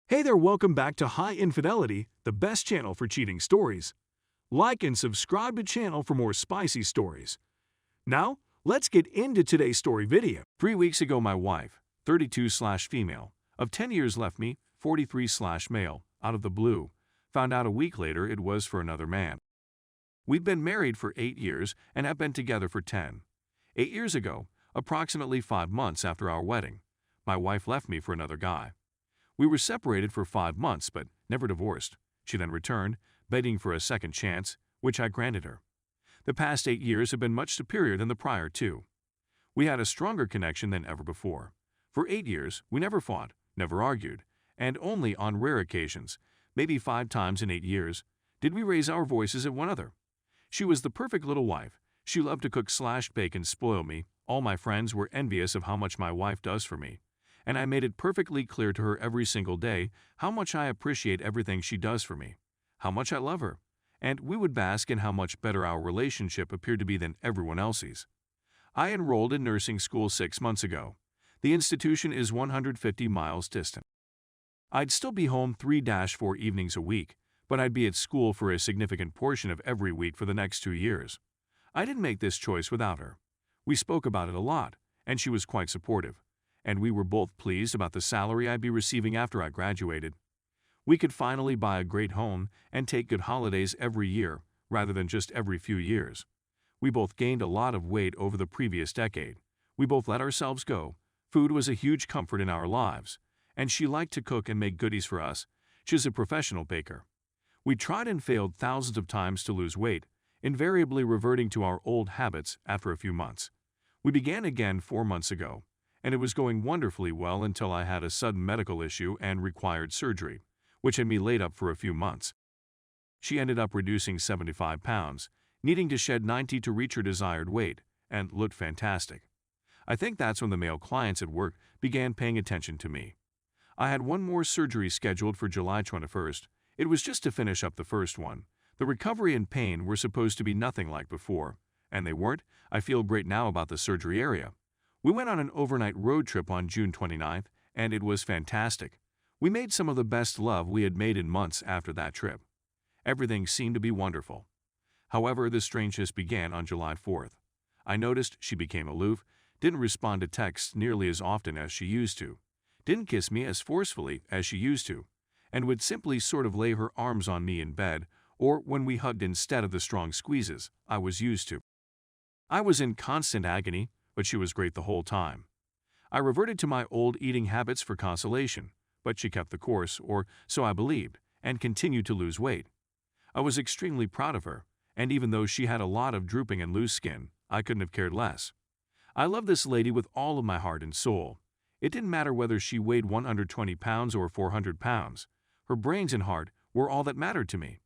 Hey there, welcome back to High Infidelity, the best channel for cheating stories. Like and subscribe to channel for more spicy stories. Now, let's get into today's story video. 3 weeks ago, my wife, 32/female, of 10 years left me, 43/male, out of the blue. Found out a week later it was for another man. We've been married for 8 years and have been together for 10. 8 years ago, approximately 5 months after our wedding, my wife left me for another guy. We were separated for 5 months but never divorced. She then returned, begging for a second chance, which I granted her. The past 8 years have been much superior than the prior 2. We had a stronger connection than ever before. For 8 years, we never fought, never argued, and only on rare occasions, maybe 5 times in 8 years, did we raise our voices at one another. She was the perfect little wife. She loved to cook/bake and spoil me. All my friends were envious of how much my wife does for me, and I made it perfectly clear to her every single day how much I appreciate everything she does for me, how much I love her, and we would bask in how much better our relationship appeared to be than everyone else's. I enrolled in nursing school 6 months ago. The institution is 150 miles distant. I'd still be home 3-4 evenings a week, but I'd be at school for a significant portion of every week for the next 2 years. I didn't make this choice without her. We spoke about it a lot, and she was quite supportive, and we were both pleased about the salary I'd be receiving after I graduated. We could finally buy a great home and take good holidays every year, rather than just every few years. We both gained a lot of weight over the previous decade. We both let ourselves go. Food was a huge comfort in our lives, and she liked to cook and make goodies for us. She's a professional baker. We tried and failed thousands of times to lose weight, invariably reverting to our old habits after a few months. We began again 4 months ago, and it was going wonderfully well until I had a sudden medical issue and required surgery, which had me laid up for a few months. She ended up reducing 75 pounds, needing to shed 90 to reach her desired weight, and looked fantastic. I think that's when the male clients at work began paying attention to me. I had one more surgery scheduled for July 21st. It was just to finish up the first one. The recovery and pain were supposed to be nothing like before, and they weren't. I feel great now about the surgery area. We went on an overnight road trip on June 29th, and it was fantastic. We made some of the best love we had made in months after that trip. Everything seemed to be wonderful. However, the strangeness began on July 4th. I noticed she became aloof, didn't respond to texts nearly as often as she used to, didn't kiss me as forcefully as she used to, and would simply sort of lay her arms on me in bed or when we hugged instead of the strong squeezes I was used to. I was in constant agony, but she was great the whole time. I reverted to my old eating habits for consolation, but she kept the course, or so I believed, and continued to lose weight. I was extremely proud of her, and even though she had a lot of drooping and loose skin, I couldn't have cared less. I love this lady with all of my heart and soul. It didn't matter whether she weighed 120 pounds or 400 pounds. Her brains and heart were all that mattered to me.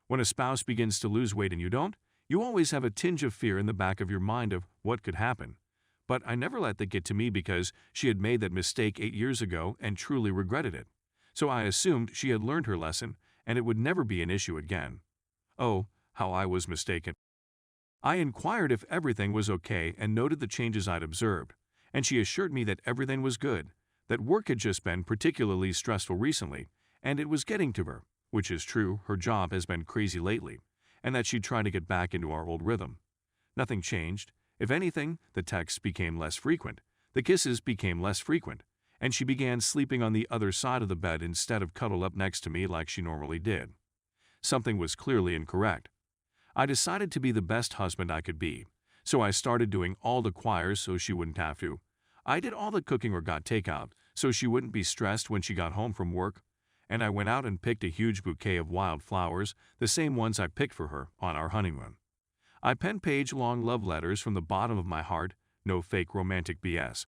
When a spouse begins to lose weight and you don't, you always have a tinge of fear in the back of your mind of what could happen. But I never let that get to me because she had made that mistake 8 years ago and truly regretted it. So I assumed she had learned her lesson and it would never be an issue again. Oh, how I was mistaken. I inquired if everything was okay and noted the changes I'd observed, and she assured me that everything was good, that work had just been particularly stressful recently, and it was getting to her, which is true, her job has been crazy lately, and that she'd try to get back into our old rhythm. Nothing changed. If anything, the texts became less frequent, the kisses became less frequent, and she began sleeping on the other side of the bed instead of cuddled up next to me like she normally did. Something was clearly incorrect. I decided to be the best husband I could be, so I started doing all the choirs so she wouldn't have to. I did all the cooking or got takeout so she wouldn't be stressed when she got home from work, and I went out and picked a huge bouquet of wild flowers, the same ones I picked for her on our honeymoon. I penned page-long love letters from the bottom of my heart, no fake romantic BS.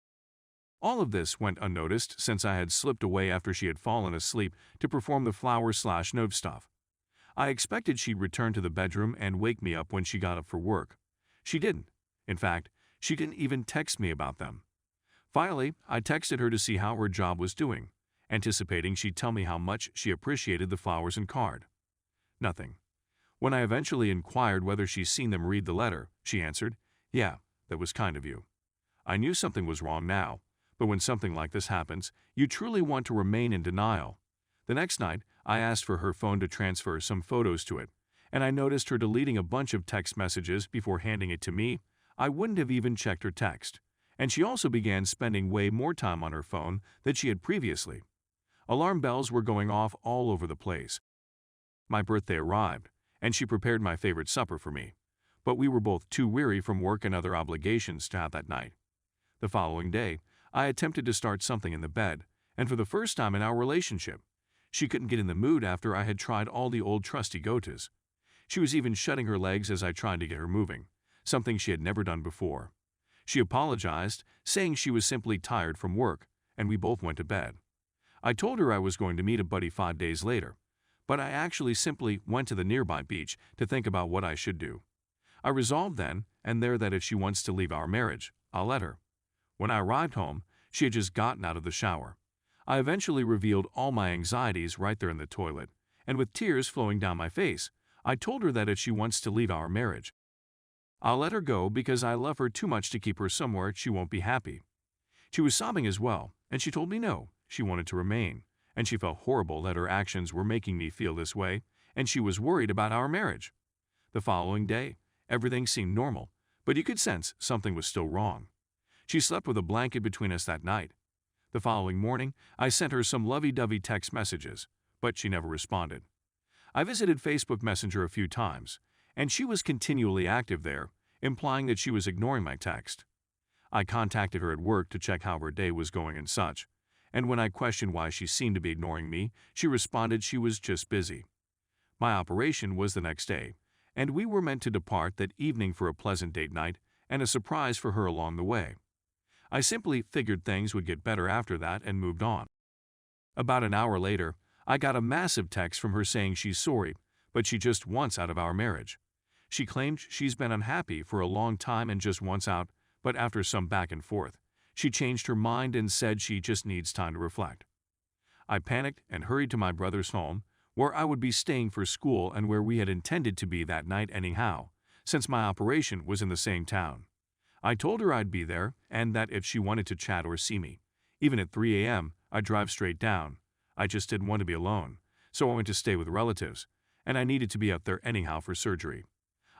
All of this went unnoticed since I had slipped away after she had fallen asleep to perform the flower/note stuff. I expected she'd return to the bedroom and wake me up when she got up for work. She didn't. In fact, she didn't even text me about them. Finally, I texted her to see how her job was doing, anticipating she'd tell me how much she appreciated the flowers and card. Nothing. When I eventually inquired whether she'd seen them read the letter, she answered, "Yeah, that was kind of you." I knew something was wrong now, but when something like this happens, you truly want to remain in denial. The next night, I asked for her phone to transfer some photos to it, and I noticed her deleting a bunch of text messages before handing it to me. I wouldn't have even checked her text. And she also began spending way more time on her phone than she had previously. Alarm bells were going off all over the place. My birthday arrived, and she prepared my favorite supper for me. But we were both too weary from work and other obligations to have that night. The following day, I attempted to start something in the bed, and for the first time in our relationship, she couldn't get in the mood after I had tried all the old trusty go-tos. She was even shutting her legs as I tried to get her moving, something she had never done before. She apologized, saying she was simply tired from work, and we both went to bed. I told her I was going to meet a buddy 5 days later, but I actually simply went to the nearby beach to think about what I should do. I resolved then and there that if she wants to leave our marriage, I'll let her. When I arrived home, she had just gotten out of the shower. I eventually revealed all my anxieties right there in the toilet, and with tears flowing down my face, I told her that if she wants to leave our marriage, I'll let her go because I love her too much to keep her somewhere she won't be happy. She was sobbing as well, and she told me no, she wanted to remain, and she felt horrible that her actions were making me feel this way, and she was worried about our marriage. The following day, everything seemed normal, but you could sense something was still wrong. She slept with a blanket between us that night. The following morning, I sent her some lovey-dovey text messages, but she never responded. I visited Facebook Messenger a few times, and she was continually active there, implying that she was ignoring my text. I contacted her at work to check how her day was going and such, and when I questioned why she seemed to be ignoring me, she responded she was just busy. My operation was the next day, and we were meant to depart that evening for a pleasant date night and a surprise for her along the way. I simply figured things would get better after that and moved on. About an hour later, I got a massive text from her saying she's sorry, but she just wants out of our marriage. She claimed she's been unhappy for a long time and just wants out, but after some back and forth, she changed her mind and said she just needs time to reflect. I panicked and hurried to my brother's home, where I would be staying for school and where we had intended to be that night anyhow, since my operation was in the same town. I told her I'd be there and that if she wanted to chat or see me, even at 3 a.m., I'd drive straight down. I just didn't want to be alone, so I went to stay with relatives, and I needed to be up there anyhow for surgery.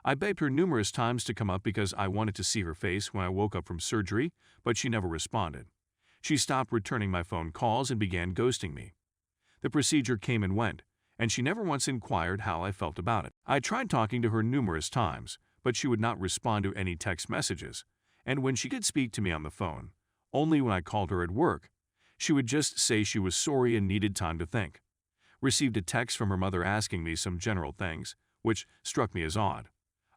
I begged her numerous times to come up because I wanted to see her face when I woke up from surgery, but she never responded. She stopped returning my phone calls and began ghosting me. The procedure came and went, and she never once inquired how I felt about it. I tried talking to her numerous times, but she would not respond to any text messages, and when she did speak to me on the phone, only when I called her at work, she would just say she was sorry and needed time to think. Received a text from her mother asking me some general things, which struck me as odd.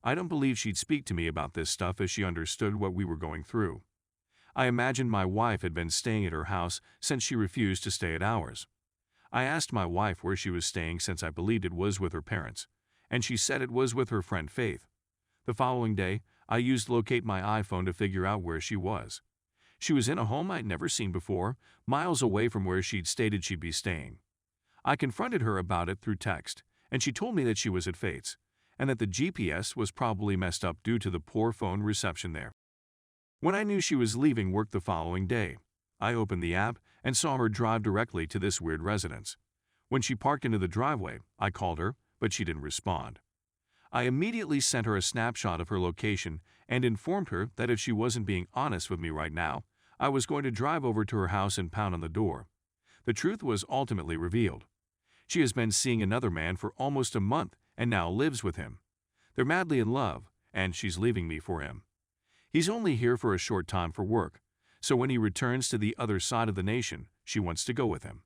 I don't believe she'd speak to me about this stuff as she understood what we were going through. I imagined my wife had been staying at her house since she refused to stay at ours. I asked my wife where she was staying since I believed it was with her parents, and she said it was with her friend Faith. The following day, I used Locate My iPhone to figure out where she was. She was in a home I'd never seen before, miles away from where she'd stated she'd be staying. I confronted her about it through text, and she told me that she was at Faith's, and that the GPS was probably messed up due to the poor phone reception there. When I knew she was leaving work the following day, I opened the app and saw her drive directly to this weird residence. When she parked into the driveway, I called her, but she didn't respond. I immediately sent her a snapshot of her location and informed her that if she wasn't being honest with me right now, I was going to drive over to her house and pound on the door. The truth was ultimately revealed. She has been seeing another man for almost a month and now lives with him. They're madly in love, and she's leaving me for him. He's only here for a short time for work, so when he returns to the other side of the nation, she wants to go with him.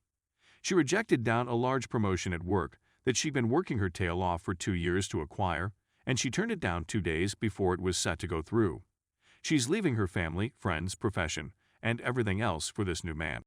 She rejected down a large promotion at work that she'd been working her tail off for 2 years to acquire, and she turned it down 2 days before it was set to go through. She's leaving her family, friends, profession, and everything else for this new man.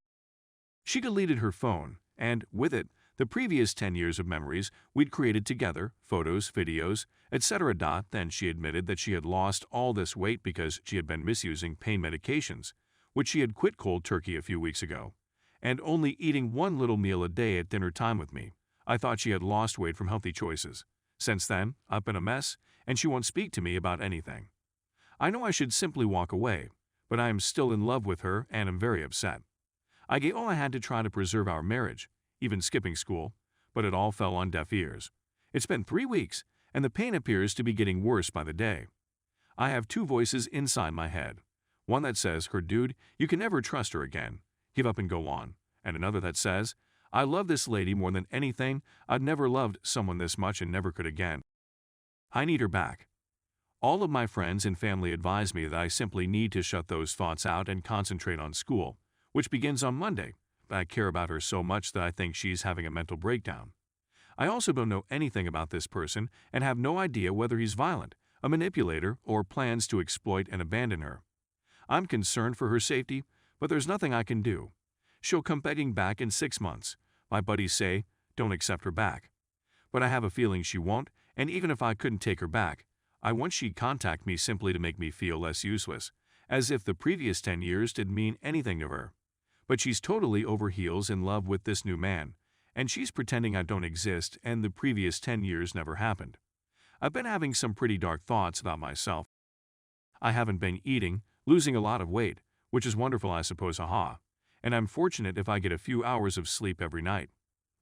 She deleted her phone, and with it, the previous 10 years of memories we'd created together, photos, videos, etc. Then she admitted that she had lost all this weight because she had been misusing pain medications, which she had quit cold turkey a few weeks ago, and only eating one little meal a day at dinner time with me. I thought she had lost weight from healthy choices. Since then, I've been a mess, and she won't speak to me about anything. I know I should simply walk away, but I am still in love with her and am very upset. I gave all I had to try to preserve our marriage, even skipping school, but it all fell on deaf ears. It's been 3 weeks, and the pain appears to be getting worse by the day. I have two voices inside my head. One that says, "Her dude, you can never trust her again. Give up and go on." And another that says, "I love this lady more than anything. I've never loved someone this much and never could again. I need her back." All of my friends and family advise me that I simply need to shut those thoughts out and concentrate on school, which begins on Monday, but I care about her so much that I think she's having a mental breakdown. I also don't know anything about this person and have no idea whether he's violent, a manipulator, or plans to exploit and abandon her. I'm concerned for her safety, but there's nothing I can do. She'll come begging back in 6 months. My buddies say, don't accept her back. But I have a feeling she won't, and even if I couldn't take her back, I want she'd contact me simply to make me feel less useless, as if the previous 10 years didn't mean anything to her. But she's totally over heels in love with this new man, and she's pretending I don't exist and the previous 10 years never happened. I've been having some pretty dark thoughts about myself. I haven't been eating, losing a lot of weight, which is wonderful I suppose, haha. And I'm fortunate if I get a few hours of sleep every night.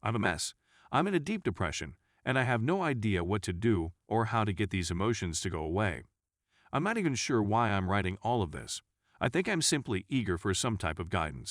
I'm a mess. I'm in a deep depression, and I have no idea what to do or how to get these emotions to go away. I'm not even sure why I'm writing all of this. I think I'm simply eager for some type of guidance.